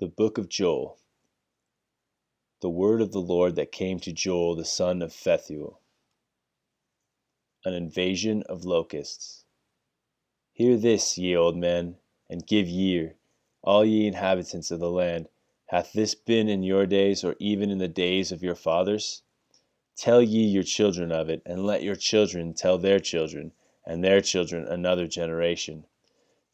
The book of Joel. The word of the Lord that came to Joel the son of Pethuel. An invasion of locusts. Hear this, ye old men, and give ear, all ye inhabitants of the land. Hath this been in your days, or even in the days of your fathers? Tell ye your children of it, and let your children tell their children, and their children another generation.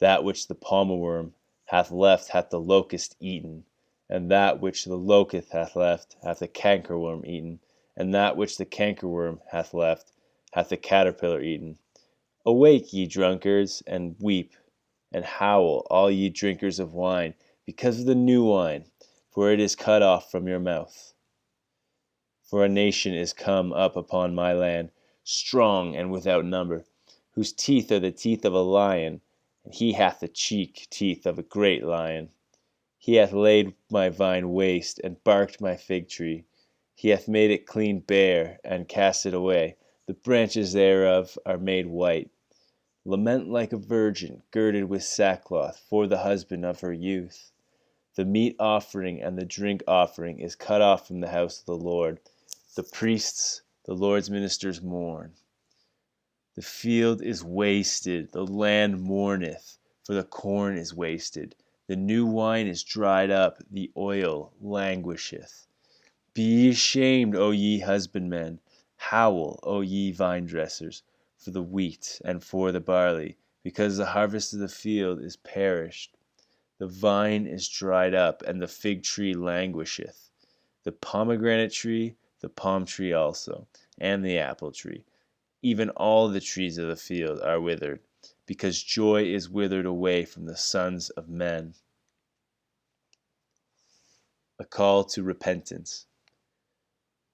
That which the palmerworm hath left hath the locust eaten, and that which the locust hath left hath the cankerworm eaten, and that which the cankerworm hath left hath the caterpillar eaten. Awake, ye drunkards, and weep, and howl, all ye drinkers of wine, because of the new wine, for it is cut off from your mouth. For a nation is come up upon my land, strong and without number, whose teeth are the teeth of a lion, and he hath the teeth of a great lion. He hath laid my vine waste, and barked my fig tree. He hath made it clean bare, and cast it away. The branches thereof are made white. Lament like a virgin, girded with sackcloth, for the husband of her youth. The meat offering and the drink offering is cut off from the house of the Lord. The priests, the Lord's ministers, mourn. The field is wasted, the land mourneth, for the corn is wasted. The new wine is dried up, the oil languisheth. Be ye ashamed, O ye husbandmen. Howl, O ye vine dressers, for the wheat and for the barley, because the harvest of the field is perished. The vine is dried up, and the fig tree languisheth. The pomegranate tree, the palm tree also, and the apple tree, even all the trees of the field are withered, because joy is withered away from the sons of men. A call to repentance.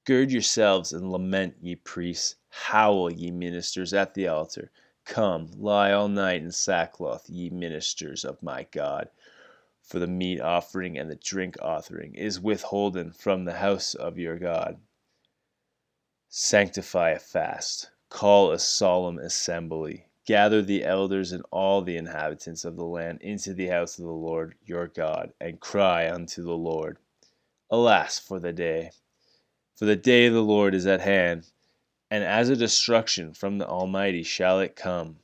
Gird yourselves and lament, ye priests. Howl, ye ministers at the altar. Come, lie all night in sackcloth, ye ministers of my God. For the meat offering and the drink offering is withholden from the house of your God. Sanctify a fast. Call a solemn assembly. Gather the elders and all the inhabitants of the land into the house of the Lord your God, and cry unto the Lord. Alas for the day! For the day of the Lord is at hand, and as a destruction from the Almighty shall it come.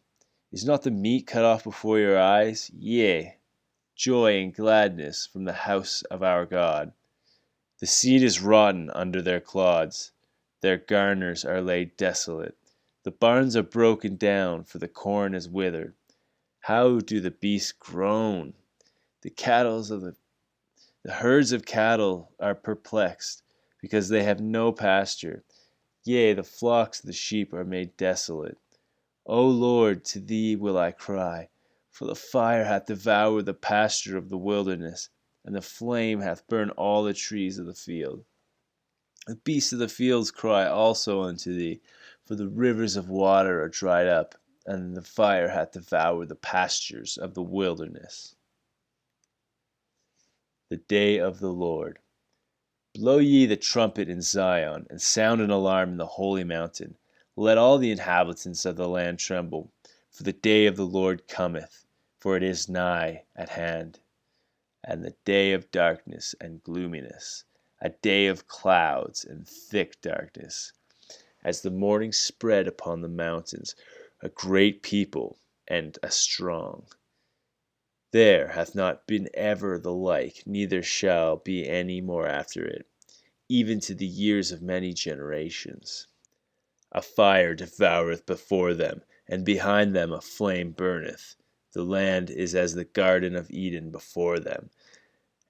Is not the meat cut off before your eyes? Yea, joy and gladness from the house of our God. The seed is rotten under their clods. Their garners are laid desolate. The barns are broken down, for the corn is withered. How do the beasts groan? The herds of cattle are perplexed, because they have no pasture. Yea, the flocks of the sheep are made desolate. O Lord, to thee will I cry, for the fire hath devoured the pasture of the wilderness, and the flame hath burned all the trees of the field. The beasts of the fields cry also unto thee, for the rivers of water are dried up, and the fire hath devoured the pastures of the wilderness. The day of the Lord. Blow ye the trumpet in Zion, and sound an alarm in the holy mountain. Let all the inhabitants of the land tremble, for the day of the Lord cometh, for it is nigh at hand. And the day of darkness and gloominess, a day of clouds and thick darkness. As the morning spread upon the mountains, a great people and a strong. There hath not been ever the like, neither shall be any more after it, even to the years of many generations. A fire devoureth before them, and behind them a flame burneth. The land is as the garden of Eden before them,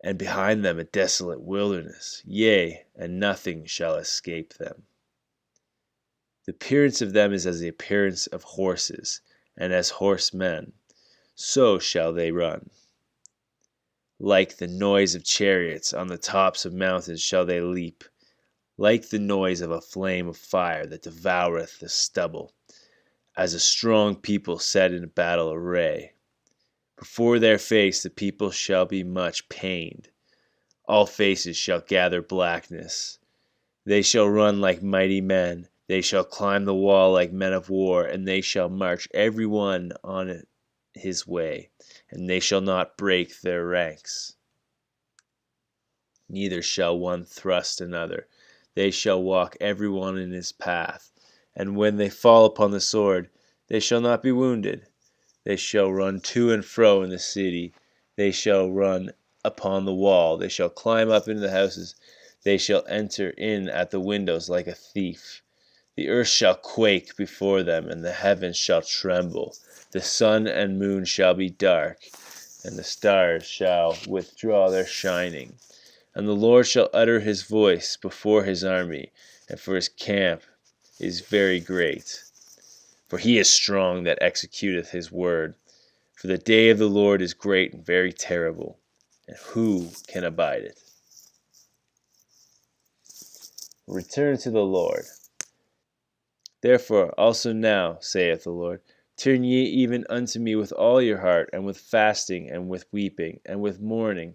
and behind them a desolate wilderness, yea, and nothing shall escape them. The appearance of them is as the appearance of horses, and as horsemen, so shall they run. Like the noise of chariots on the tops of mountains shall they leap, like the noise of a flame of fire that devoureth the stubble, as a strong people set in battle array. Before their face the people shall be much pained. All faces shall gather blackness. They shall run like mighty men. They shall climb the wall like men of war, and they shall march every one on his way, and they shall not break their ranks. neither shall one thrust another. They shall walk every one in his path, and when they fall upon the sword, they shall not be wounded. They shall run to and fro in the city, they shall run upon the wall, they shall climb up into the houses, they shall enter in at the windows like a thief. The earth shall quake before them, and the heavens shall tremble. The sun and moon shall be dark, and the stars shall withdraw their shining. And the Lord shall utter his voice before his army, and for his camp is very great. For he is strong that executeth his word. For the day of the Lord is great and very terrible, and who can abide it? Return to the Lord. Therefore also now, saith the Lord, turn ye even unto me with all your heart, and with fasting, and with weeping, and with mourning.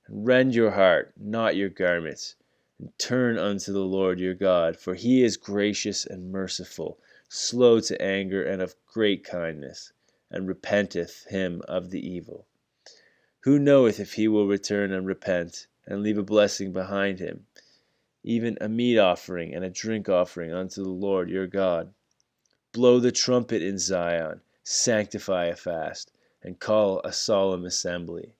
And rend your heart, not your garments, and turn unto the Lord your God, for he is gracious and merciful, slow to anger, and of great kindness, and repenteth him of the evil. Who knoweth if he will return and repent, and leave a blessing behind him, even a meat offering and a drink offering unto the Lord your God? Blow the trumpet in Zion, sanctify a fast, and call a solemn assembly.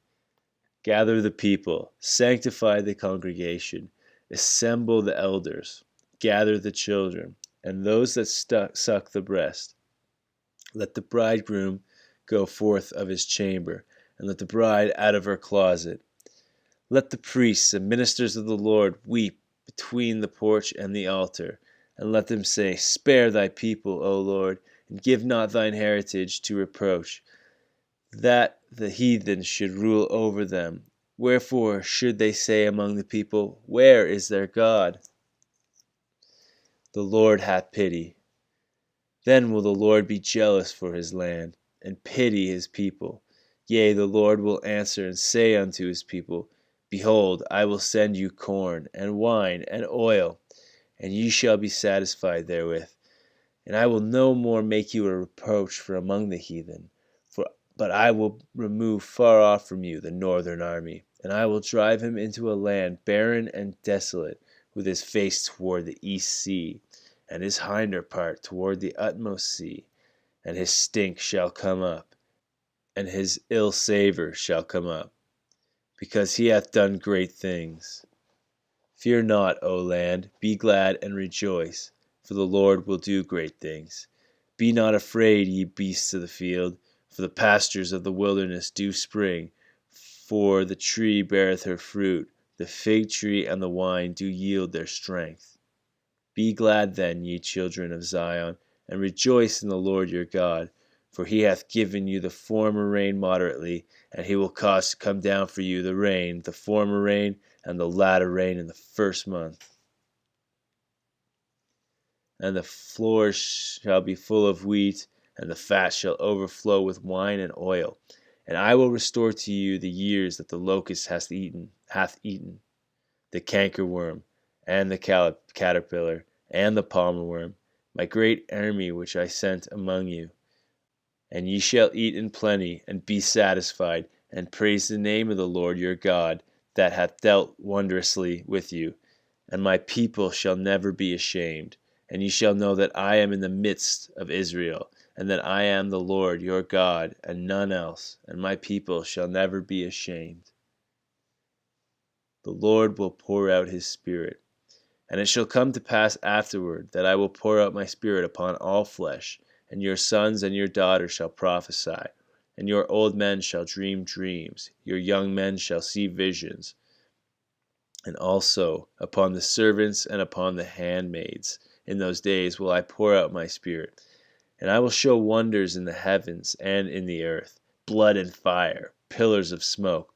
Gather the people, sanctify the congregation, assemble the elders, gather the children, and those that suck the breast. Let the bridegroom go forth of his chamber, and let the bride out of her closet. Let the priests and ministers of the Lord weep between the porch and the altar, and let them say, Spare thy people, O Lord, and give not thine heritage to reproach, that the heathen should rule over them. Wherefore should they say among the people, Where is their God? The Lord hath pity. Then will the Lord be jealous for his land, and pity his people. Yea, the Lord will answer and say unto his people, Behold, I will send you corn, and wine, and oil, and ye shall be satisfied therewith. And I will no more make you a reproach from among the heathen, but I will remove far off from you the northern army, and I will drive him into a land barren and desolate, with his face toward the east sea, and his hinder part toward the utmost sea. And his stink shall come up, and his ill savour shall come up, because he hath done great things. Fear not, O land, be glad and rejoice, for the Lord will do great things. Be not afraid, ye beasts of the field, for the pastures of the wilderness do spring. For the tree beareth her fruit, the fig tree and the wine do yield their strength. Be glad then, ye children of Zion, and rejoice in the Lord your God, for he hath given you the former rain moderately, and he will cause to come down for you the rain, the former rain, and the latter rain in the first month. And the floor shall be full of wheat, and the fat shall overflow with wine and oil. And I will restore to you the years that the locust hath eaten, the cankerworm, and the caterpillar, and the palmerworm, my great army which I sent among you. And ye shall eat in plenty, and be satisfied, and praise the name of the Lord your God, that hath dealt wondrously with you. And my people shall never be ashamed. And ye shall know that I am in the midst of Israel, and that I am the Lord your God, and none else, and my people shall never be ashamed. The Lord will pour out his Spirit. And it shall come to pass afterward that I will pour out my Spirit upon all flesh, and your sons and your daughters shall prophesy, and your old men shall dream dreams, your young men shall see visions. And also upon the servants and upon the handmaids in those days will I pour out my Spirit. And I will show wonders in the heavens and in the earth, blood and fire, pillars of smoke.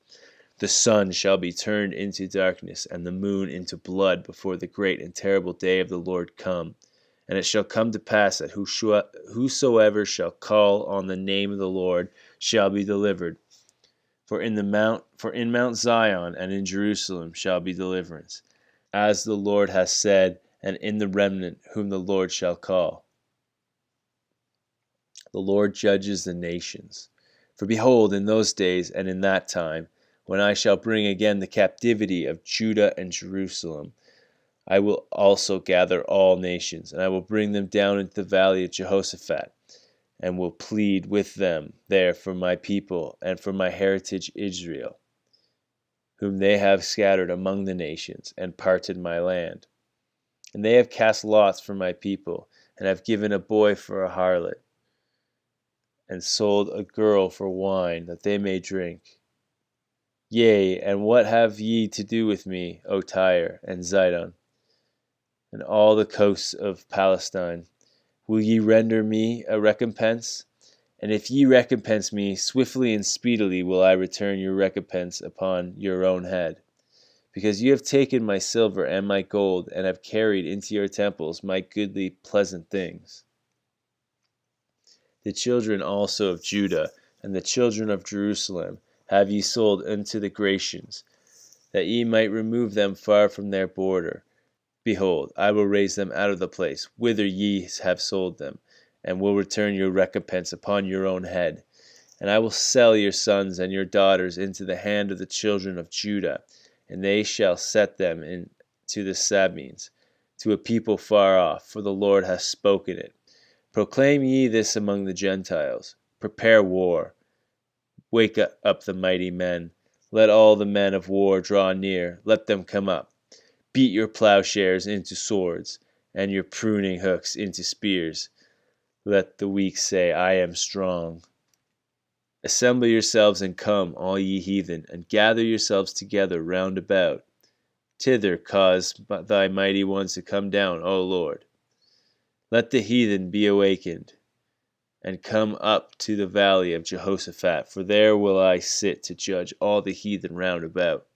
The sun shall be turned into darkness, and the moon into blood, before the great and terrible day of the Lord come. And it shall come to pass that whosoever shall call on the name of the Lord shall be delivered. For in Mount Zion and in Jerusalem shall be deliverance, as the Lord hath said, and in the remnant whom the Lord shall call. The Lord judges the nations. For behold, in those days and in that time, when I shall bring again the captivity of Judah and Jerusalem. I will also gather all nations, and I will bring them down into the valley of Jehoshaphat, and will plead with them there for my people and for my heritage Israel, whom they have scattered among the nations, and parted my land. And they have cast lots for my people, and have given a boy for a harlot, and sold a girl for wine, that they may drink. Yea, and what have ye to do with me, O Tyre and Zidon, and all the coasts of Palestine? Will ye render me a recompense? And if ye recompense me, swiftly and speedily will I return your recompense upon your own head. Because you have taken my silver and my gold, and have carried into your temples my goodly pleasant things. The children also of Judah and the children of Jerusalem have ye sold unto the Grecians, that ye might remove them far from their border. Behold, I will raise them out of the place whither ye have sold them, and will return your recompense upon your own head. And I will sell your sons and your daughters into the hand of the children of Judah, and they shall set them into the Sabines, to a people far off, for the Lord hath spoken it. Proclaim ye this among the Gentiles. Prepare war. Wake up the mighty men. Let all the men of war draw near. Let them come up. Beat your plowshares into swords, and your pruning hooks into spears. Let the weak say, I am strong. Assemble yourselves and come, all ye heathen, and gather yourselves together round about. Thither cause thy mighty ones to come down, O Lord. Let the heathen be awakened, and come up to the valley of Jehoshaphat, for there will I sit to judge all the heathen round about.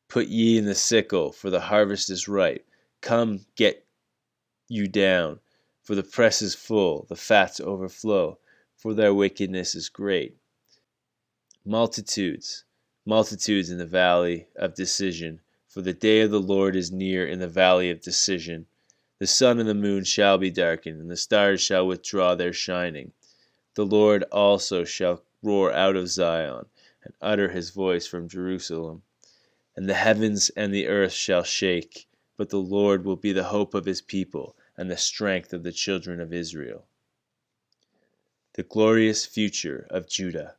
Put ye in the sickle, for the harvest is ripe. Come, get you down, for the press is full, the fats overflow, for their wickedness is great. Multitudes, multitudes in the valley of decision, for the day of the Lord is near in the valley of decision. The sun and the moon shall be darkened, and the stars shall withdraw their shining. The Lord also shall roar out of Zion, and utter his voice from Jerusalem. And the heavens and the earth shall shake, but the Lord will be the hope of his people, and the strength of the children of Israel. The glorious future of Judah.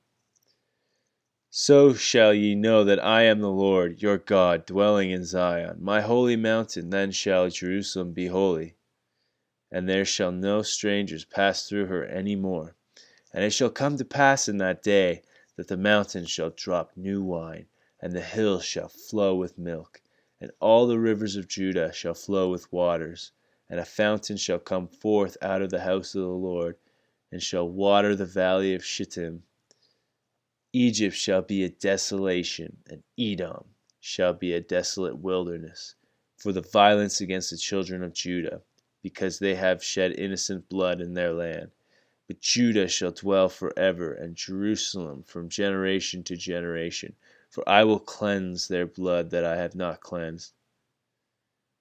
So shall ye know that I am the Lord, your God, dwelling in Zion, my holy mountain. Then shall Jerusalem be holy, and there shall no strangers pass through her any more. And it shall come to pass in that day that the mountains shall drop new wine, and the hills shall flow with milk, and all the rivers of Judah shall flow with waters. And a fountain shall come forth out of the house of the Lord, and shall water the valley of Shittim. Egypt shall be a desolation, and Edom shall be a desolate wilderness, for the violence against the children of Judah, because they have shed innocent blood in their land. But Judah shall dwell forever, and Jerusalem from generation to generation. For I will cleanse their blood that I have not cleansed.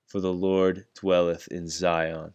For the Lord dwelleth in Zion.